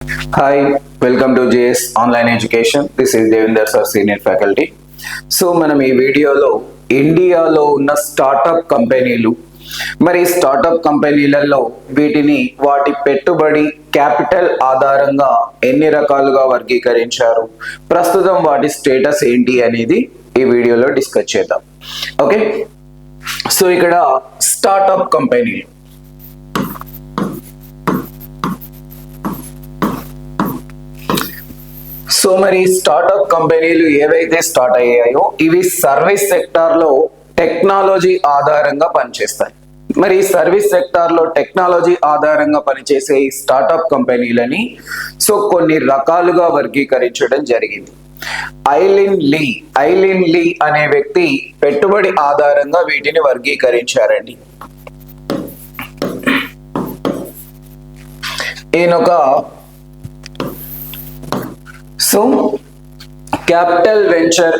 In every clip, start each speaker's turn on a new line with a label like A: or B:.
A: Hi, welcome to JS Online Education. This is Devinder sir, Senior Faculty. So మనం ఈ వీడియోలో ఇండియాలో ఉన్న స్టార్టప్ కంపెనీలు మరి స్టార్టప్ కంపెనీలలో వీటిని వాటి పెట్టుబడి క్యాపిటల్ ఆధారంగా ఎన్ని రకాలుగా వర్గీకరించారు, ప్రస్తుతం వాటి స్టేటస్ ఏంటి అనేది ఈ వీడియోలో డిస్కస్ చేద్దాం. ఓకే, సో ఇక్కడ స్టార్టప్ కంపెనీలు సో మరి స్టార్టప్ కంపెనీలు ఏవైతే స్టార్ట్ అయ్యాయో ఇవి సర్వీస్ సెక్టార్ లో టెక్నాలజీ ఆధారంగా పనిచేస్తాయి. మరి సర్వీస్ సెక్టార్ లో టెక్నాలజీ ఆధారంగా పనిచేసే ఈ స్టార్టప్ కంపెనీలని సో కొన్ని రకాలుగా వర్గీకరించడం జరిగింది. ఐలిన్ లీ అనే వ్యక్తి పెట్టుబడి ఆధారంగా వీటిని వర్గీకరించారండి. ఈయనొక so capital venture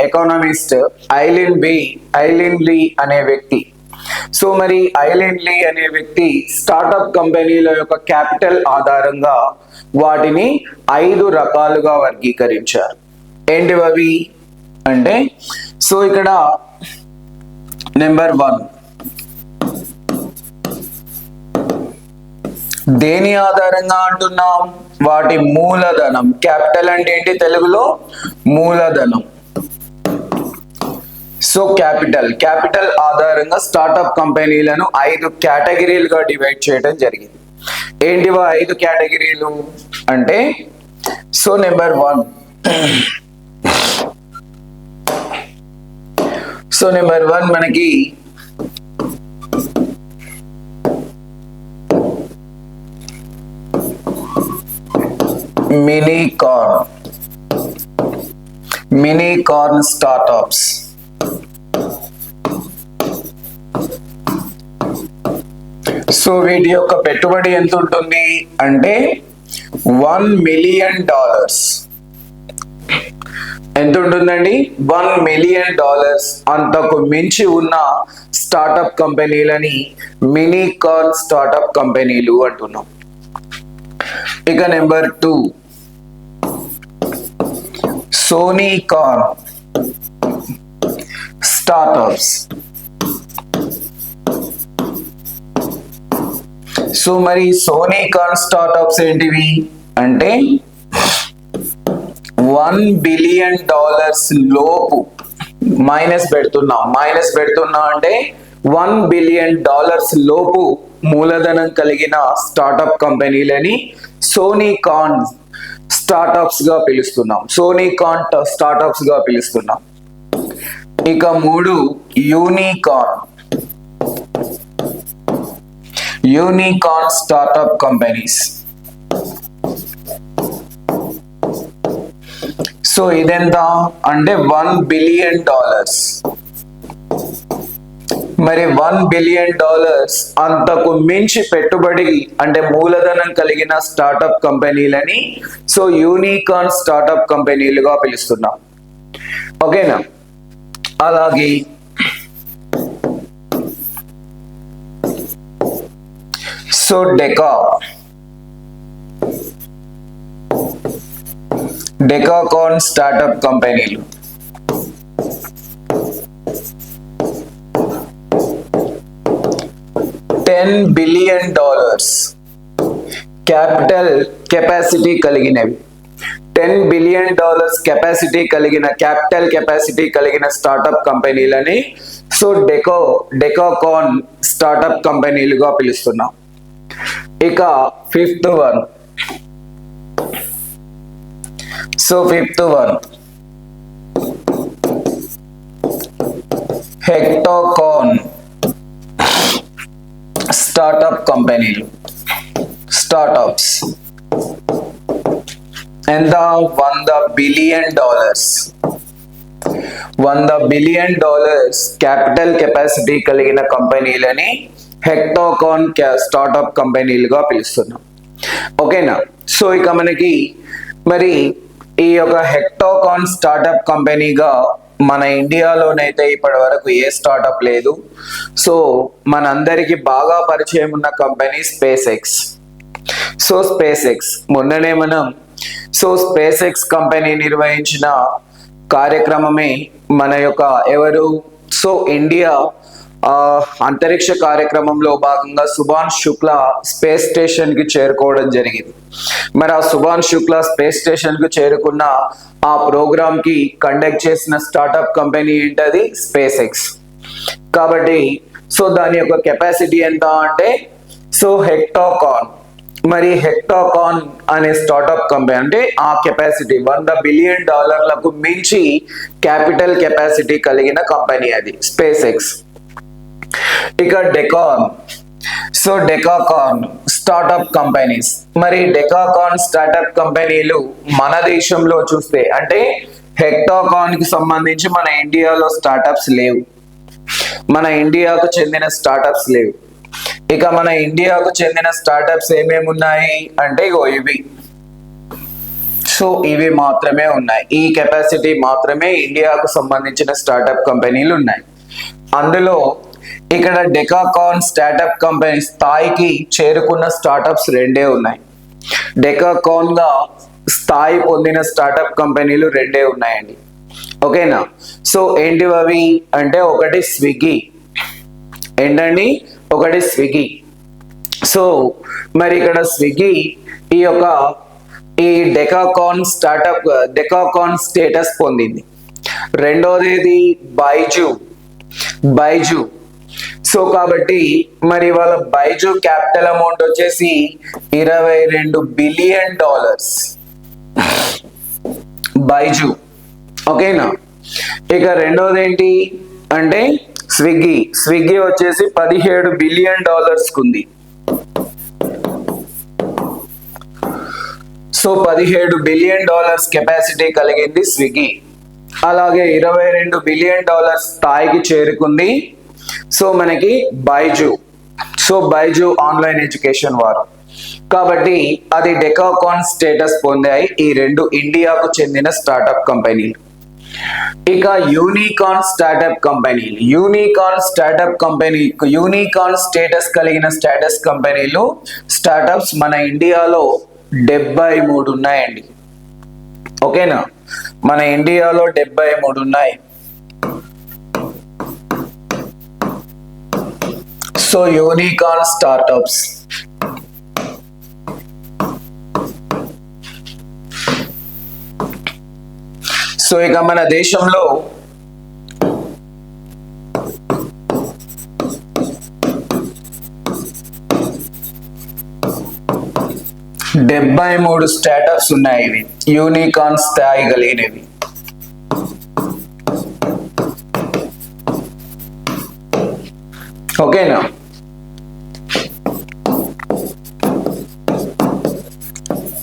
A: economist Aileen Lee అనే వ్యక్తి. సో మరి ఐలిన్ లీ అనే వ్యక్తి స్టార్టప్ కంపెనీల యొక్క క్యాపిటల్ ఆధారంగా వాటిని 5 రకాలుగా వర్గీకరించారు. ఏంటివి అంటే సో ఇక్కడ నెంబర్ 1 దేని ఆధారంగా అంటున్నాం? వాటి మూలధనం. క్యాపిటల్ అంటే ఏంటి తెలుగులో? మూలధనం. సో క్యాపిటల్ ఆధారంగా స్టార్టప్ కంపెనీలను 5 కేటగిరీలుగా డివైడ్ చేయడం జరిగింది. ఏంటివా 5 కేటగిరీలు అంటే సో నెంబర్ 1 మనకి మినీ కార్న్ స్టార్టప్స్. సో వీటి యొక్క పెట్టుబడి ఎంత ఉంటుంది అంటే $1 మిలియన్. ఎంత ఉంటుందండి? $1 మిలియన్. అంతకు మించి ఉన్న స్టార్టప్ కంపెనీలని మినీ కార్న్ స్టార్టప్ కంపెనీలు అంటున్నాం. ఇక number 2 soonicorn startups. So మరి సోనీ కార్న్ స్టార్టప్స్ ఏంటివి అంటే $1 బిలియన్ లోపు మైనస్ పెడుతున్నా అంటే $1 బిలియన్ లోపు మూలధనం కలిగిన స్టార్టప్ కంపెనీలని సోనీ కార్న్ స్టార్టప్స్ గా పిలుస్తున్నాం. ఇక 3 యూనికార్న్ స్టార్టప్ కంపెనీస్. సో ఇదెంత అంటే $1 బిలియన్. మరి $1 బిలియన్ అంతకు మించి పెట్టుబడి అంటే మూలధనం కలిగిన స్టార్టప్ కంపెనీలని సో యూనికార్న్ స్టార్టప్ కంపెనీలుగా పిలుస్తున్నాం. ఓకేనా? అలాగే సో డెకాకార్న్ స్టార్టప్ కంపెనీలు. $10 బిలియన్ క్యాపిటల్ కెపాసిటీ కలిగినవి. $10 బిలియన్ క్యాపిటల్ కెపాసిటీ కలిగిన స్టార్టప్ కంపెనీలని సో డెకాకార్న్ స్టార్టప్ కంపెనీలుగా పిలుస్తున్నాం. ఇక ఫిఫ్త్ వన్ హెక్టాకార్న్ స్టార్టప్ కంపెనీలు. స్టార్టప్స్ ఎంత? $100 బిలియన్. $100 బిలియన్ క్యాపిటల్ కెపాసిటీ కలిగిన కంపెనీలని హెక్టాకార్న్ స్టార్టప్ కంపెనీలుగా పిలుస్తున్నాం. ఓకేనా? సో ఇక మనకి మరి ఈ యొక్క హెక్టాకార్న్ స్టార్టప్ కంపెనీగా మన ఇండియాలోనైతే ఇప్పటి వరకు ఏ స్టార్టప్ లేదు. సో మనందరికి బాగా పరిచయం ఉన్న company space X. So space X మొన్ననే మనం స్పేస్ ఎక్స్ కంపెనీ నిర్వహించిన కార్యక్రమమే మన యొక్క ఎవరు ఇండియా అంతరిక్ష కార్యక్రమంలో భాగంగా సుభాష్ శుక్లా స్పేస్ స్టేషన్ కి చేరుకోవడం జరిగింది. మరి ఆ సుభాష్ శుక్లా స్పేస్ స్టేషన్ కి చేరుకున్న ఆ ప్రోగ్రామ్ కి కండక్ట్ చేసిన స్టార్ట్అప్ కంపెనీ ఏంటది స్పేస్ ఎక్స్. కాబట్టి దాని యొక్క కెపాసిటీ ఎంత అంటే హెక్టాకాన్. మరి హెక్టాకాన్ అనే స్టార్ట్అప్ కంపెనీ అంటే ఆ కెపాసిటీ $100 బిలియన్ మించి క్యాపిటల్ కెపాసిటీ కలిగిన కంపెనీ అది స్పేస్ ఎక్స్. ఇక డెకాకాన్ స్టార్ట్అప్ కంపెనీస్. మరి డెకాకాన్ స్టార్ట్అప్ కంపెనీలు మన దేశంలో చూస్తే అంటే హెక్టాకాన్ కి సంబంధించి మన ఇండియాలో స్టార్ట్అప్స్ లేవు, మన ఇండియాకు చెందిన స్టార్ట్అప్స్ లేవు. ఇక మన ఇండియాకు చెందిన స్టార్ట్అప్స్ ఏమేమి ఉన్నాయి అంటే ఇవి. ఇవి మాత్రమే ఉన్నాయి, ఈ కెపాసిటీ మాత్రమే ఇండియాకు సంబంధించిన స్టార్ట్అప్ కంపెనీలు ఉన్నాయి. అందులో ఇక్కడ డెకాకాన్ స్టార్ట్అప్ కంపెనీ స్థాయికి చేరుకున్న స్టార్ట్అప్స్ రెండే ఉన్నాయి. డెకాకాన్ గా స్థాయి పొందిన స్టార్ట్అప్ కంపెనీలు రెండే ఉన్నాయండి. ఓకేనా? ఏంటివి అవి అంటే ఒకటి స్విగ్గీ. ఏంటండి? ఒకటి స్విగ్గీ. మరి ఇక్కడ స్విగ్గీ ఈ డెకాకాన్ స్టేటస్ పొందింది. రెండోది బైజు. కాబట్టి మరి వాళ్ళ బైజు క్యాపిటల్ అమౌంట్ వచ్చేసి $22 బిలియన్. బైజు. ఓకేనా? ఇక రెండోది ఏంటి అంటే స్విగ్గీ వచ్చేసి $17 బిలియన్ కుంది. $17 బిలియన్ కెపాసిటీ కలిగింది స్విగ్గీ. అలాగే $22 బిలియన్ స్థాయికి చేరుకుంది మనకి బైజు ఆన్లైన్ ఎడ్యుకేషన్ వారు. కాబట్టి అది డెకాకాన్ స్టేటస్ పొందాయి ఈ రెండు ఇండియాకు చెందిన స్టార్ట్అప్ కంపెనీలు. ఇక unicorn startup company unicorn status కలిగిన స్టార్ట్అప్స్ మన ఇండియాలో 73 ఉన్నాయండి. ఓకేనా? మన ఇండియాలో 73 ఉన్నాయి. Unicorn startups. ఇక మన దేశంలో 73 స్టార్టప్స్ ఉన్నాయి. ఇవి యూనికార్న్ స్థాయి కలిగినవి. ఓకేనా?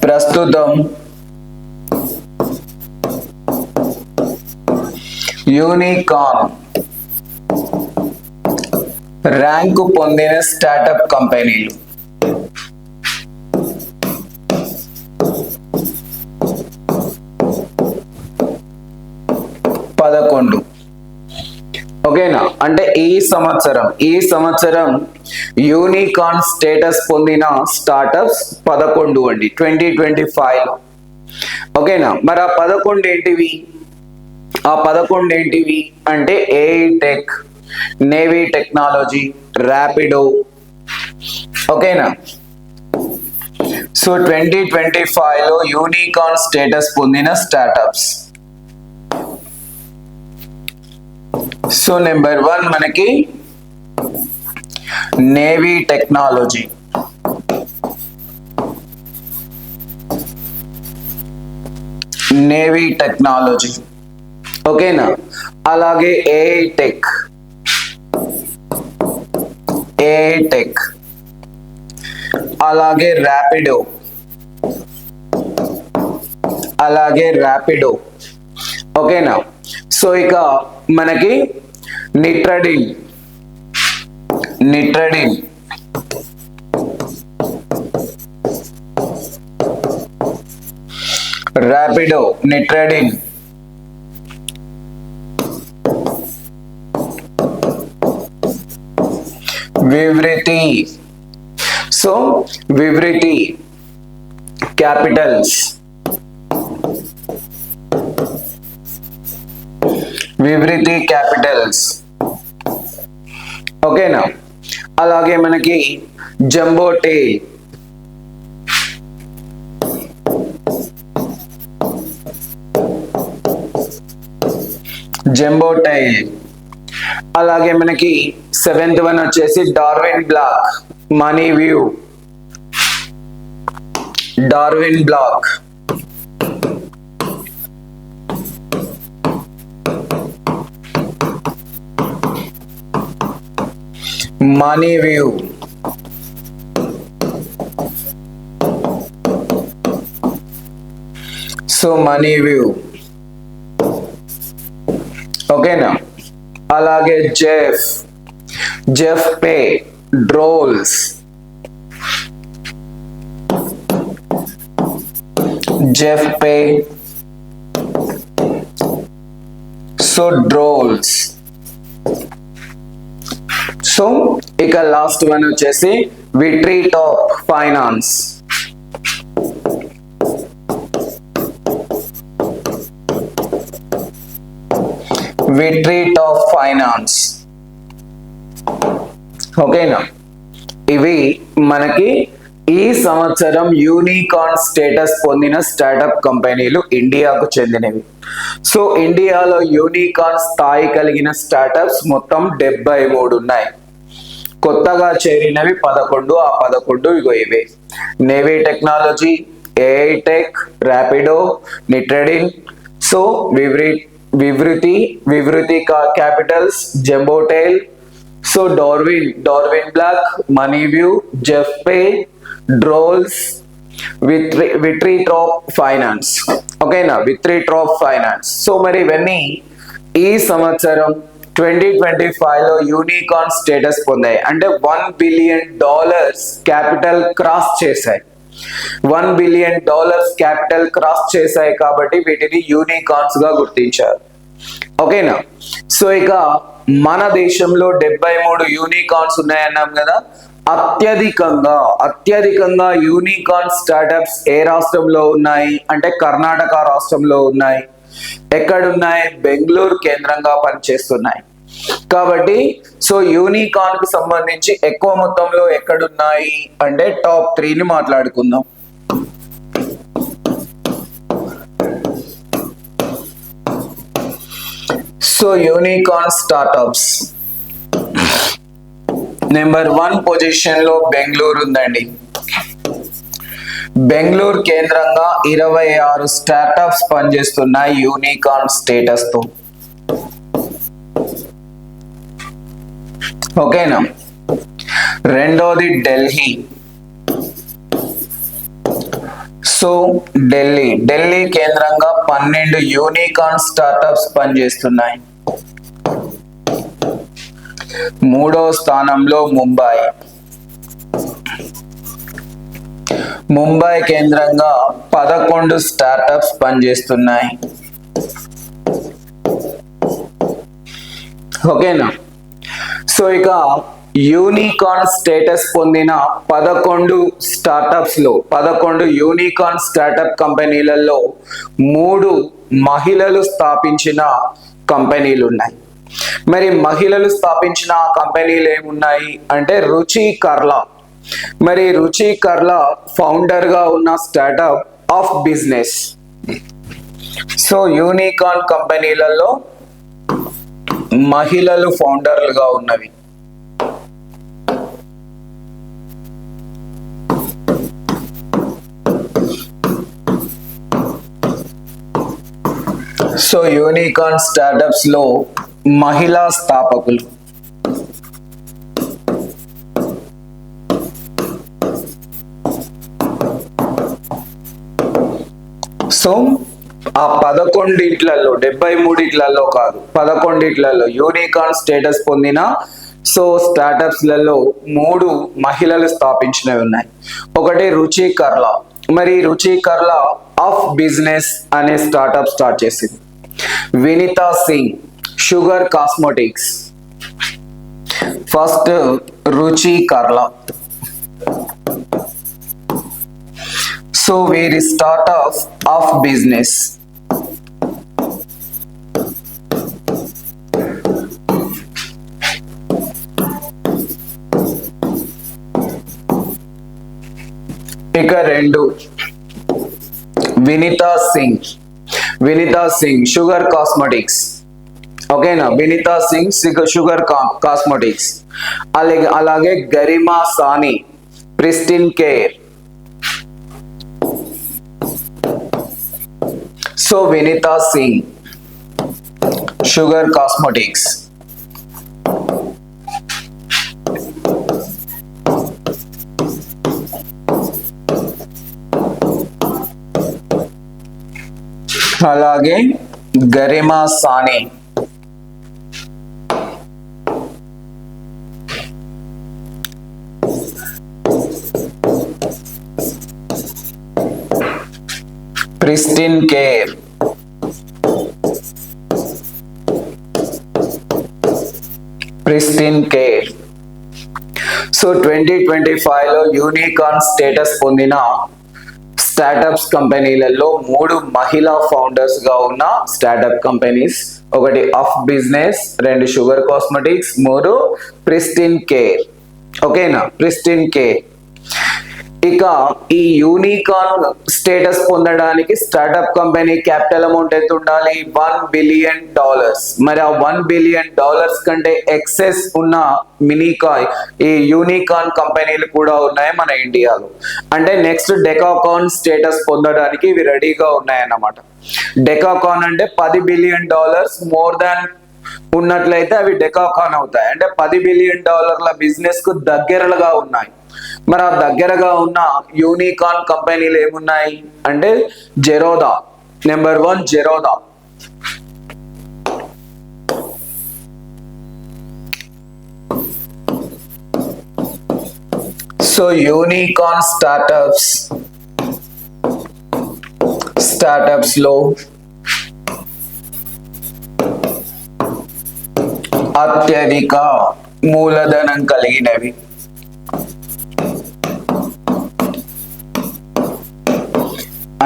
A: ప్రస్తుతం యూనికార్న్ ర్యాంకు పొందిన స్టార్టప్ కంపెనీలు 11. ఓకేనా? అంటే ఈ సంవత్సరం యూనికార్న్ స్టేటస్ పొందిన స్టార్టప్స్ 11 అండి 2025లో. ఓకేనా? మరి ఆ 11 ఏంటివి అంటే AI tech, navy technology, Rapido. ఓకేనా? 2025లో యూనికార్న్ స్టేటస్ పొందిన స్టార్టప్స్. నెంబర్ 1 మనకి నేవీ టెక్నాలజీ. ఓకేనా? అలాగే ఏఐ టెక్, అలాగే ర్యాపిడో. ఓకేనా? ఇక మనకి Netradyne, Rapido, Netradyne. Vivriti. Capitals, Vivriti Capitals. ఓకేనా? అలాగే మనకి జంబో టైల్, జంబో టైల్. అలాగే మనకి 7th వన్ వచ్చేసి Darwinbox, Money View, Darwinbox. Money View. So Money View. ఓకేనా? అలాగే Juspay, Drools, Juspay. So Drools. So ఇక లాస్ట్ వన్ వచ్చేసి Veritas finance, Veritas finance. ఓకేనా? ఇవి మనకి ఈ సంవత్సరం యూనికార్న్ స్టేటస్ పొందిన స్టార్టప్ కంపెనీలు ఇండియాకు చెందినవి. సో ఇండియాలో యూనికార్న్ స్థాయి కలిగిన స్టార్టప్స్ మొత్తం 73 ఉన్నాయి. కొత్తగా చేరినవి 11. ఆ 11 ఇగో ఇవే: Navi technology, AI tech, Rapido, Netradyne, so Vivriti Capitals, Jumbotail, so Darwinbox, Money View, Juspay, Drools, Veritas finance. ఓకేనా? Veritas finance. సో మరి ఇవన్నీ ఈ సంవత్సరం 2025లో యూనికార్న్ స్టేటస్ పొందాయి. అంటే $1 బిలియన్ క్యాపిటల్ క్రాస్ చేశాయి. $1 బిలియన్ క్యాపిటల్ క్రాస్ చేశాయి కాబట్టి వీటిని యూనికార్న్స్ గా గుర్తించారు. ఓకేనా? సో ఇక మన దేశంలో 73 యూనికార్న్స్ ఉన్నాయన్నాం కదా. అత్యధికంగా యూనికార్న్ స్టార్టప్స్ ఏ రాష్ట్రంలో ఉన్నాయి అంటే కర్ణాటక రాష్ట్రంలో ఉన్నాయి. ఎక్కడున్నాయి? బెంగళూరు కేంద్రంగా పనిచేస్తున్నాయి. కాబట్టి సో యూనికార్న్ కు సంబంధించి ఎక్కువ మొత్తంలో ఎక్కడున్నాయి అంటే టాప్ 3ని మాట్లాడుకుందాం. So unicorn startups number 1 position లో బెంగళూరు ఉందండి. బెంగళూరు కేంద్రంగా 26 స్టార్టప్స్ పనిచేస్తున్నాయి యూనికార్న్ స్టేటస్ తో. ఓకేనా? రెండోది ఢిల్లీ. సో ఢిల్లీ కేంద్రంగా 12 యూనికార్న్ స్టార్టప్స్ పనిచేస్తున్నాయి. మూడో స్థానంలో ముంబై కేంద్రంగా 11 స్టార్టప్స్ పనిచేస్తున్నాయి. ఓకేనా? సో ఇక యూనికార్న్ స్టేటస్ పొందిన 11 స్టార్టప్స్ లో 11 యూనికార్న్ స్టార్టప్ కంపెనీలలో 3 మహిళలు స్థాపించిన కంపెనీలు ఉన్నాయి. మరి మహిళలు స్థాపించిన కంపెనీలు ఏమున్నాయి అంటే రుచి కర్లా. మరి రుచి కర్లా ఫౌండర్ గా ఉన్న startup of business. So unicorn కంపెనీలలో మహిళలు ఫౌండర్లుగా ఉన్నవి. సో యూనికార్న్ స్టార్టప్స్ లో మహిళా స్థాపకులు. సో ఆ 11 73 కాదు, 11 యూనికార్న్ స్టేటస్ పొందిన సో స్టార్టప్స్ లలో 3 మహిళలు స్థాపించినవి ఉన్నాయి. ఒకటి రుచి కర్లా. మరి రుచి కర్లా ఆఫ్ బిజినెస్ అనే స్టార్టప్ స్టార్ట్ చేసింది. Vineeta Singh Sugar cosmetics. First రుచి కర్లా. సో వీరి స్టార్ట్అప్ ఆఫ్ బిజినెస్ ఇక 2 వినీతా సింగ్ షుగర్ కాస్మెటిక్స్. ఓకేనా, వినీతా సింగ్ షుగర్ కాస్మెటిక్స్. అలాగే Garima Sawhney Pristyn Care. So Vineeta Singh Sugar cosmetics. అలాగే Garima Sawhney Pristyn Care. So 2025లో యూనికార్న్ స్టేటస్ పొందిన స్టార్టప్స్ కంపెనీలలో 3 మహిళా ఫౌండర్స్ గా ఉన్న startup companies. 1 of business, 2 Sugar cosmetics, 3 Pristyn Care. ఓకేనా, ప్రిస్టిన్ కేర్. ఇక ఈ యూనికార్న్ స్టేటస్ పొందడానికి స్టార్టప్ కంపెనీ క్యాపిటల్ అమౌంట్ ఎంత ఉండాలి? $1 బిలియన్. మరి ఆ $1 బిలియన్ కంటే ఎక్సెస్ ఉన్న ఈ యూనికార్న్ కంపెనీలు కూడా ఉన్నాయి మన ఇండియాలో. అంటే నెక్స్ట్ డెకాకాన్ స్టేటస్ పొందడానికి ఇవి రెడీగా ఉన్నాయన్నమాట. డెకాకాన్ అంటే $10 బిలియన్ మోర్ దాన్ ఉన్నట్లయితే అవి డెకాకాన్ అవుతాయి. అంటే $10 బిలియన్ బిజినెస్ కు దగ్గరగా ఉన్నాయి. మరి ఆ దగ్గరగా ఉన్న యూనికార్న్ కంపెనీలు ఏమున్నాయి అంటే Zerodha, number 1 Zerodha. So unicorn startups లో అత్యధిక మూలధనం కలిగినవి.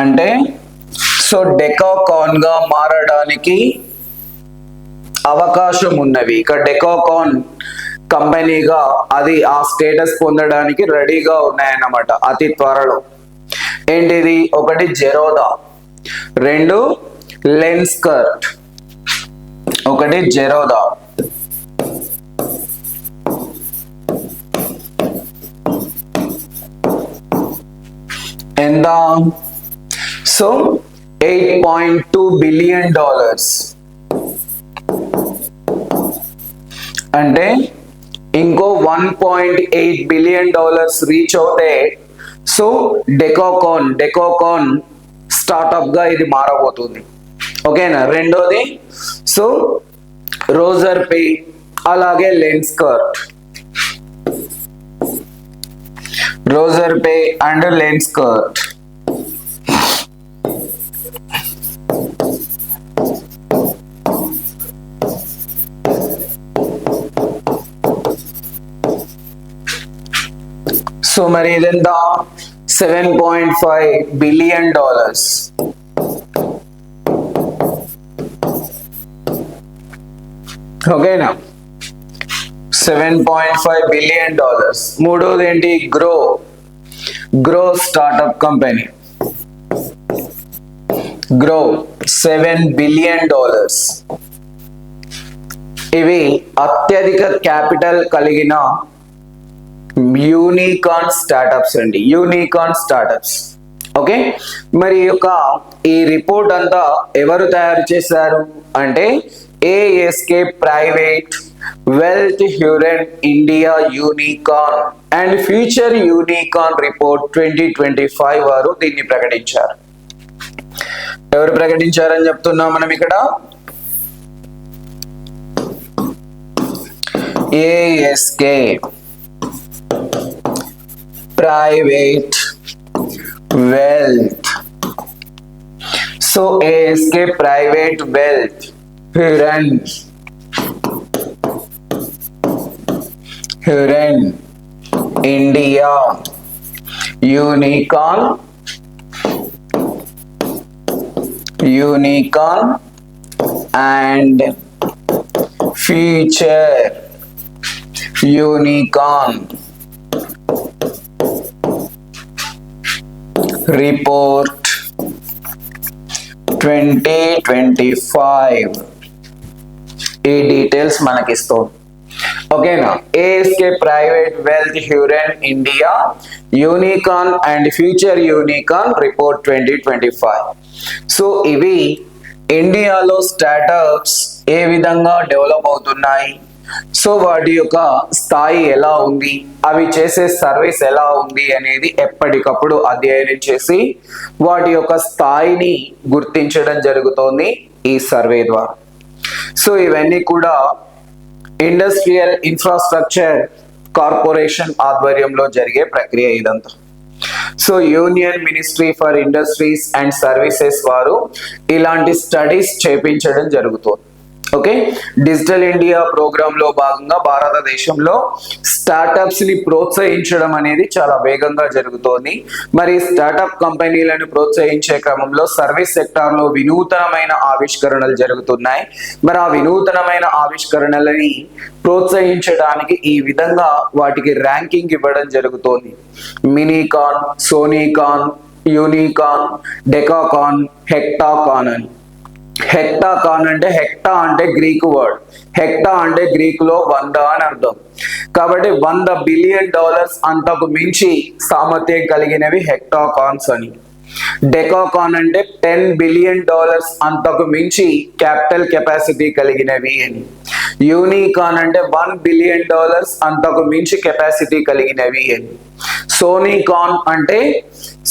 A: అంటే సో డెకాకాన్ గా మారడానికి అవకాశం ఉన్నవి. ఇక డెకాకాన్ కంపెనీగా అది ఆ స్టేటస్ పొందడానికి రెడీగా ఉన్నాయన్నమాట అతి త్వరలో. ఏంటిది? 1 జెరోదా, 2 లెన్స్కర్ట్. 1 జెరోదా, ఎంత? So $8.2 billion. అంటే ఇంకో $1.8 బిలియన్ రీచ్ అవుతే సో డెకాకాన్ స్టార్ట్అప్ గా ఇది మారబోతుంది. ఓకేనా. రెండోది సో రోజర్ పే, అలాగే Lenskart. Razorpay and Lenskart. So మరి ఇదెంత? $7.5 బిలియన్. ఓకేనా, $7.5 బిలియన్. మూడోది ఏంటి? Groww startup company. Groww $7 billion. ఇవి అత్యధిక క్యాపిటల్ కలిగిన యూనికార్న్ స్టార్టప్స్ అండి. Unicorn startups. ఓకే. మరి ఈ రిపోర్ట్ అంతా ఎవరు తయారు చేశారు అంటే ASK private wealth Hurun India unicorn and future unicorn report 2025 వారు దీన్ని ప్రకటించారు. ఎవరు ప్రకటించారని చెప్తున్నాం మనం ఇక్కడ? ASK private wealth. So ASK private wealth Hurun India unicorn unicorn and future unicorn report 2025 ఈ డీటెయిల్స్ మనకి ఇస్తుంది. ఓకేనా. ASK private wealth Hurun India unicorn and future unicorn report 2025. So ఇవి ఇండియాలో స్టార్టప్స్ ఏ విధంగా డెవలప్ అవుతున్నాయి, సో వాటి యొక్క స్థాయి ఎలా ఉంది, అవి చేసే సర్వీస్ ఎలా ఉంది అనేది ఎప్పటికప్పుడు అధ్యయనం చేసి వాటి యొక్క స్థాయిని గుర్తించడం జరుగుతోంది ఈ సర్వే ద్వారా. సో ఇవన్నీ కూడా ఇండస్ట్రియల్ ఇన్ఫ్రాస్ట్రక్చర్ కార్పొరేషన్ ఆధ్వర్యంలో జరిగే ప్రక్రియ ఇదంతా. So union ministry for industries and services వారు ఇలాంటి స్టడీస్ చేపించడం జరుగుతుంది. ఓకే. డిజిటల్ ఇండియా ప్రోగ్రామ్ లో భాగంగా భారతదేశంలో స్టార్టప్స్ ని ప్రోత్సహించడం అనేది చాలా వేగంగా జరుగుతోంది. మరి స్టార్టప్ కంపెనీలను ప్రోత్సహించే క్రమంలో సర్వీస్ సెక్టార్ లో వినూతనమైన ఆవిష్కరణలు జరుగుతున్నాయి. మరి ఆ వినూతనమైన ఆవిష్కరణలని ప్రోత్సహించడానికి ఈ విధంగా వాటికి ర్యాంకింగ్ ఇవ్వడం జరుగుతోంది. మినీకాన్, సోనీకాన్, యూనికాన్, డెకాకాన్, హెక్టాకాన్ అని. హెక్టాకాన్ అంటే హెక్టా అంటే గ్రీక్ వర్డ్, హెక్టా అంటే గ్రీక్ లో 100 అని అర్థం. కాబట్టి $100 బిలియన్ అంతకు మించి సామర్థ్యం కలిగినవి హెక్టాకాన్స్ అని. డెకాకాన్ అంటే $10 బిలియన్ అంతకు మించి క్యాపిటల్ కెపాసిటీ కలిగినవి అని. యూనికాన్ అంటే $1 బిలియన్ అంతకు మించి కెపాసిటీ కలిగినవి అని. సోనీకాన్ అంటే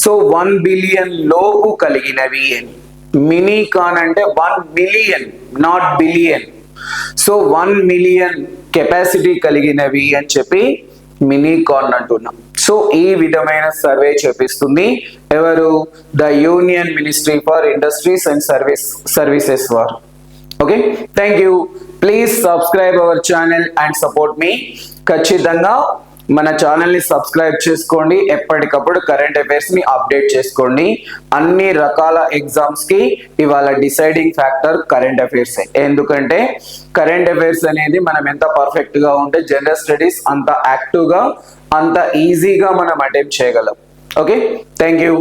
A: 1 బిలియన్ లోపు కలిగినవి అని. మినీకాన్ అంటే 1 million, not billion. 1 million capacity కలిగినవి అని చెప్పి మినీకాన్ అంటున్నాం. సో ఈ విధమైన సర్వే చేపిస్తుంది ఎవరు? The union ministry for industries and services వారు. Okay, thank you. Please subscribe our channel and support మీ. ఖచ్చితంగా మన ఛానల్ ని సబ్స్క్రైబ్ చేసుకోండి. ఎప్పటికప్పుడు కరెంట్ అఫైర్స్ ని అప్డేట్ చేసుకోండి. అన్ని రకాల ఎగ్జామ్స్ కి ఇవాళ డిసైడింగ్ ఫ్యాక్టర్ కరెంట్ అఫైర్స్. ఎందుకంటే కరెంట్ అఫైర్స్ అనేది మనం ఎంత పర్ఫెక్ట్ గా ఉంటే జనరల్ స్టడీస్ అంత యాక్టివ్ గా, అంత ఈజీగా మనం అటెంప్ట్ చేయగలం. Okay, thank you.